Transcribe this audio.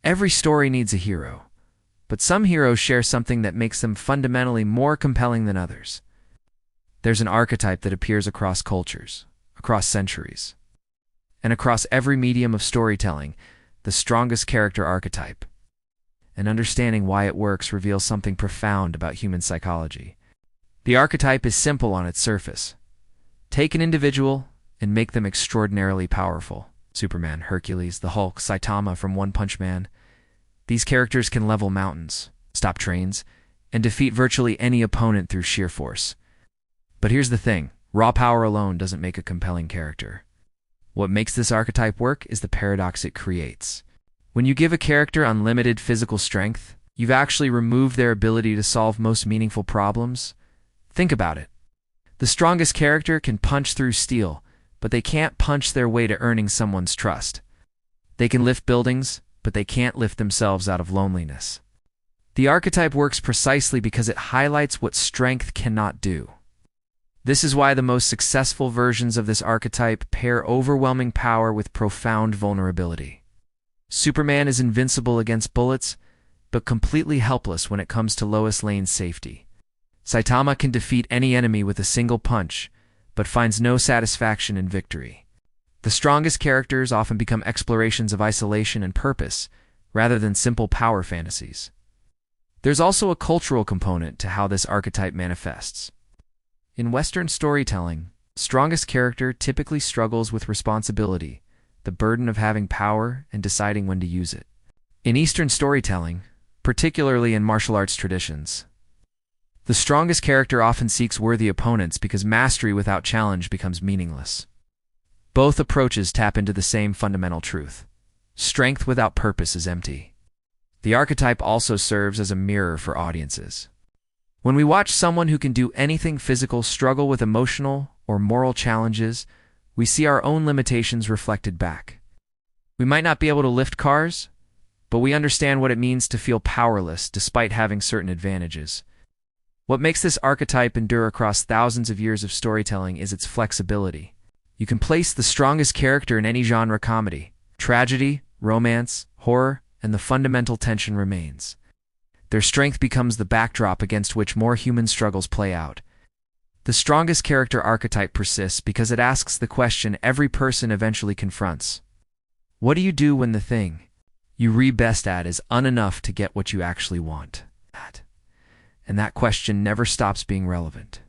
Every story needs a hero, but some heroes share something that makes them fundamentally more compelling than others. There's an archetype that appears across cultures, across centuries, and across every medium of storytelling, the strongest character archetype. And understanding why it works reveals something profound about human psychology. The archetype is simple on its surface. Take an individual and make them extraordinarily powerful. Superman, Hercules, the Hulk, Saitama from One Punch Man. These characters can level mountains, stop trains, and defeat virtually any opponent through sheer force. But here's the thing, raw power alone doesn't make a compelling character. What makes this archetype work is the paradox it creates. When you give a character unlimited physical strength, you've actually removed their ability to solve most meaningful problems. Think about it. The strongest character can punch through steel, but they can't punch their way to earning someone's trust. They can lift buildings, but they can't lift themselves out of loneliness. The archetype works precisely because it highlights what strength cannot do. This is why the most successful versions of this archetype pair overwhelming power with profound vulnerability. Superman is invincible against bullets, but completely helpless when it comes to Lois Lane's safety. Saitama can defeat any enemy with a single punch, but finds no satisfaction in victory. The strongest characters often become explorations of isolation and purpose, rather than simple power fantasies. There's also a cultural component to how this archetype manifests. In Western storytelling, the strongest character typically struggles with responsibility, the burden of having power and deciding when to use it. In Eastern storytelling, particularly in martial arts traditions, the strongest character often seeks worthy opponents because mastery without challenge becomes meaningless. Both approaches tap into the same fundamental truth. Strength without purpose is empty. The archetype also serves as a mirror for audiences. When we watch someone who can do anything physical struggle with emotional or moral challenges, we see our own limitations reflected back. We might not be able to lift cars, but we understand what it means to feel powerless despite having certain advantages. What makes this archetype endure across thousands of years of storytelling is its flexibility. You can place the strongest character in any genre: comedy, tragedy, romance, horror, and the fundamental tension remains. Their strength becomes the backdrop against which more human struggles play out. The strongest character archetype persists because it asks the question every person eventually confronts. What do you do when the thing you read best at is unenough to get what you actually want? And that question never stops being relevant.